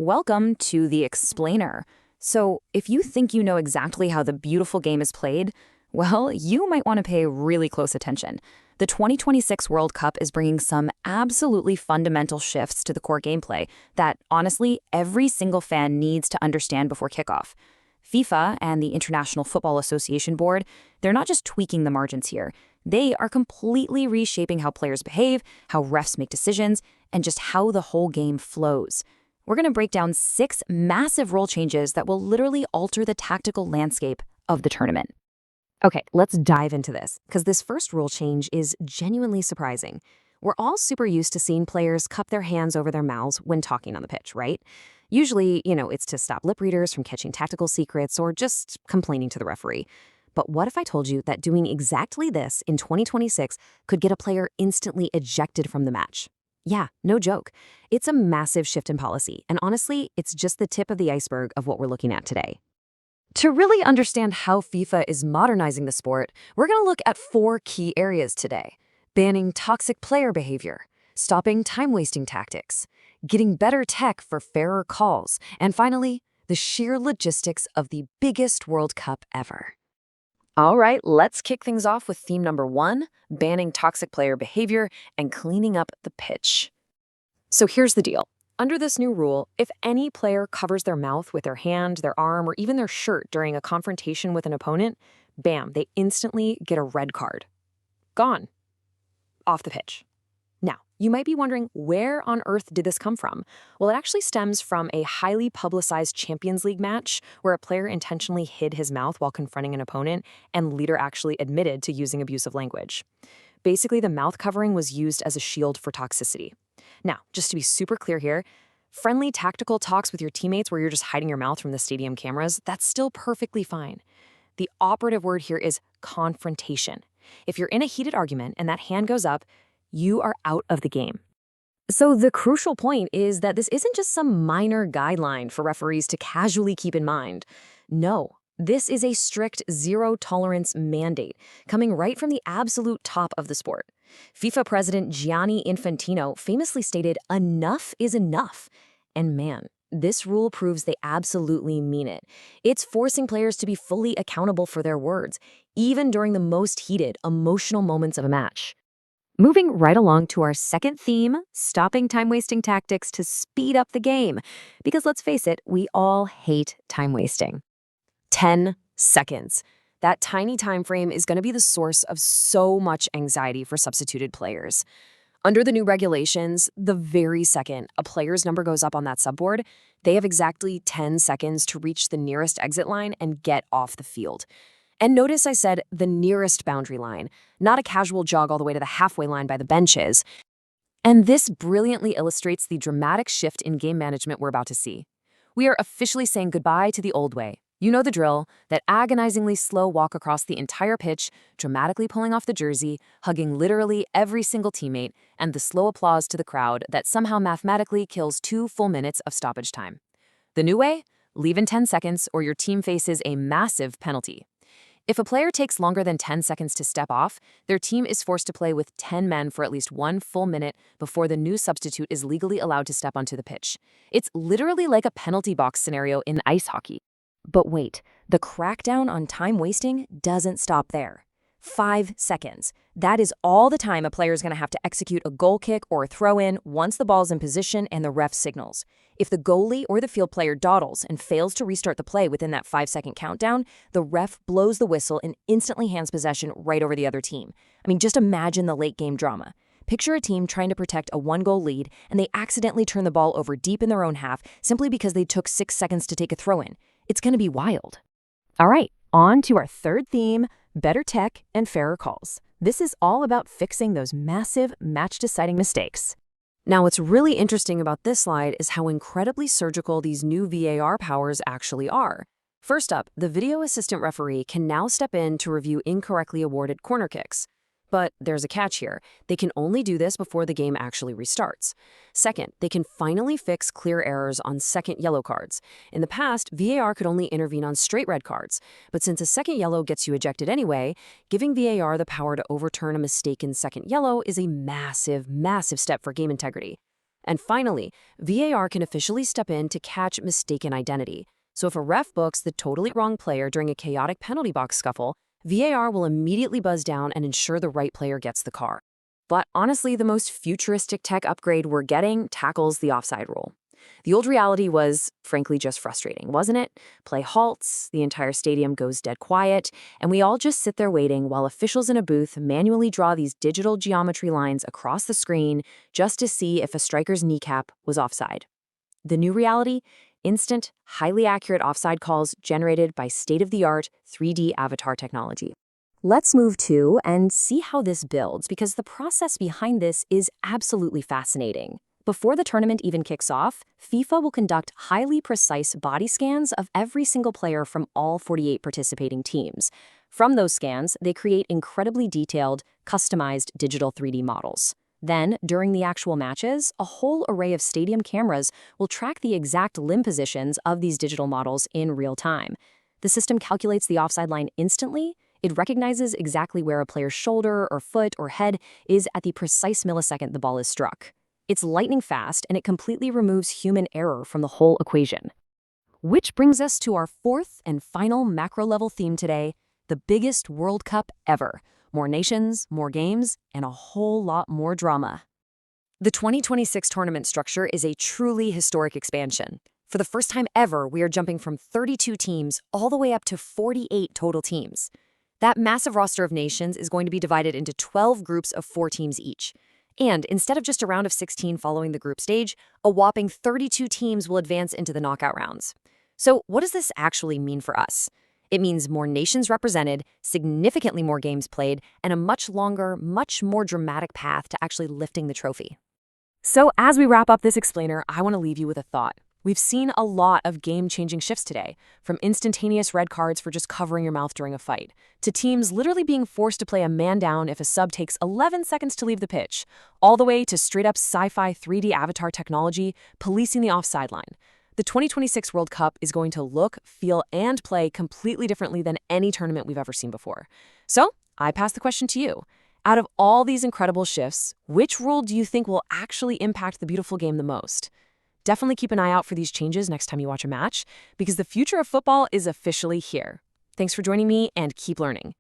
Welcome to The Explainer. So, if you think you know exactly how the beautiful game is played, well, you might want to pay really close attention. The 2026 World Cup is bringing some absolutely fundamental shifts to the core gameplay that, honestly, every single fan needs to understand before kickoff. FIFA and the International Football Association Board, they're not just tweaking the margins here. They are completely reshaping how players behave, how refs make decisions, and just how the whole game flows. We're going to break down 6 massive rule changes that will literally alter the tactical landscape of the tournament. Okay, let's dive into this, because this first rule change is genuinely surprising. We're all super used to seeing players cup their hands over their mouths when talking on the pitch, right? Usually, it's to stop lip readers from catching tactical secrets or just complaining to the referee. But what if I told you that doing exactly this in 2026 could get a player instantly ejected from the match? Yeah, no joke. It's a massive shift in policy, and honestly, it's just the tip of the iceberg of what we're looking at today. To really understand how FIFA is modernizing the sport, we're going to look at 4 key areas today: banning toxic player behavior, stopping time-wasting tactics, getting better tech for fairer calls, and finally, the sheer logistics of the biggest World Cup ever. All right, let's kick things off with theme number 1, banning toxic player behavior and cleaning up the pitch. So here's the deal. Under this new rule, if any player covers their mouth with their hand, their arm, or even their shirt during a confrontation with an opponent, bam, they instantly get a red card. Gone. Off the pitch. Now, you might be wondering, where on earth did this come from? Well, it actually stems from a highly publicized Champions League match where a player intentionally hid his mouth while confronting an opponent, and the leader actually admitted to using abusive language. Basically, the mouth covering was used as a shield for toxicity. Now, just to be super clear here, friendly tactical talks with your teammates where you're just hiding your mouth from the stadium cameras, that's still perfectly fine. The operative word here is confrontation. If you're in a heated argument and that hand goes up, you are out of the game. So the crucial point is that this isn't just some minor guideline for referees to casually keep in mind. No, this is a strict zero-tolerance mandate coming right from the absolute top of the sport. FIFA President Gianni Infantino famously stated, "Enough is enough." And man, this rule proves they absolutely mean it. It's forcing players to be fully accountable for their words, even during the most heated, emotional moments of a match. Moving right along to our second theme, stopping time-wasting tactics to speed up the game. Because let's face it, we all hate time wasting. 10 seconds. That tiny time frame is going to be the source of so much anxiety for substituted players. Under the new regulations, the very second a player's number goes up on that subboard, they have exactly 10 seconds to reach the nearest exit line and get off the field. And notice I said the nearest boundary line, not a casual jog all the way to the halfway line by the benches. And this brilliantly illustrates the dramatic shift in game management we're about to see. We are officially saying goodbye to the old way. You know the drill, that agonizingly slow walk across the entire pitch, dramatically pulling off the jersey, hugging literally every single teammate, and the slow applause to the crowd that somehow mathematically kills 2 full minutes of stoppage time. The new way? Leave in 10 seconds or your team faces a massive penalty. If a player takes longer than 10 seconds to step off, their team is forced to play with 10 men for at least 1 full minute before the new substitute is legally allowed to step onto the pitch. It's literally like a penalty box scenario in ice hockey. But wait, the crackdown on time wasting doesn't stop there. 5 seconds. That is all the time a player is going to have to execute a goal kick or a throw-in once the ball's in position and the ref signals. If the goalie or the field player dawdles and fails to restart the play within that 5-second countdown, the ref blows the whistle and instantly hands possession right over the other team. I mean, just imagine the late-game drama. Picture a team trying to protect a 1-goal lead, and they accidentally turn the ball over deep in their own half simply because they took 6 seconds to take a throw-in. It's going to be wild. All right, on to our third theme, better tech and fairer calls. This is all about fixing those massive match-deciding mistakes. Now, what's really interesting about this slide is how incredibly surgical these new VAR powers actually are. First up, the video assistant referee can now step in to review incorrectly awarded corner kicks. But there's a catch here. They can only do this before the game actually restarts. Second, they can finally fix clear errors on second yellow cards. In the past, VAR could only intervene on straight red cards. But since a second yellow gets you ejected anyway, giving VAR the power to overturn a mistaken second yellow is a massive, massive step for game integrity. And finally, VAR can officially step in to catch mistaken identity. So if a ref books the totally wrong player during a chaotic penalty box scuffle, VAR will immediately buzz down and ensure the right player gets the card. But honestly, the most futuristic tech upgrade we're getting tackles the offside rule. The old reality was, frankly, just frustrating, wasn't it? Play halts, the entire stadium goes dead quiet, and we all just sit there waiting while officials in a booth manually draw these digital geometry lines across the screen just to see if a striker's kneecap was offside. The new reality? Instant, highly accurate offside calls generated by state-of-the-art 3D avatar technology. Let's move to and see how this builds, because the process behind this is absolutely fascinating. Before the tournament even kicks off, FIFA will conduct highly precise body scans of every single player from all 48 participating teams. From those scans, they create incredibly detailed, customized digital 3D models. Then, during the actual matches, a whole array of stadium cameras will track the exact limb positions of these digital models in real time. The system calculates the offside line instantly. It recognizes exactly where a player's shoulder or foot or head is at the precise millisecond the ball is struck. It's lightning fast, and it completely removes human error from the whole equation. Which brings us to our fourth and final macro-level theme today, the biggest World Cup ever. More nations, more games, and a whole lot more drama. The 2026 tournament structure is a truly historic expansion. For the first time ever, we are jumping from 32 teams all the way up to 48 total teams. That massive roster of nations is going to be divided into 12 groups of 4 teams each. And instead of just a round of 16 following the group stage, a whopping 32 teams will advance into the knockout rounds. So what does this actually mean for us? It means more nations represented, significantly more games played, and a much longer, much more dramatic path to actually lifting the trophy. So as we wrap up this explainer, I want to leave you with a thought. We've seen a lot of game-changing shifts today, from instantaneous red cards for just covering your mouth during a fight, to teams literally being forced to play a man down if a sub takes 11 seconds to leave the pitch, all the way to straight-up sci-fi 3D avatar technology policing the offside line. The 2026 World Cup is going to look, feel, and play completely differently than any tournament we've ever seen before. So, I pass the question to you. Out of all these incredible shifts, which rule do you think will actually impact the beautiful game the most? Definitely keep an eye out for these changes next time you watch a match, because the future of football is officially here. Thanks for joining me, and keep learning.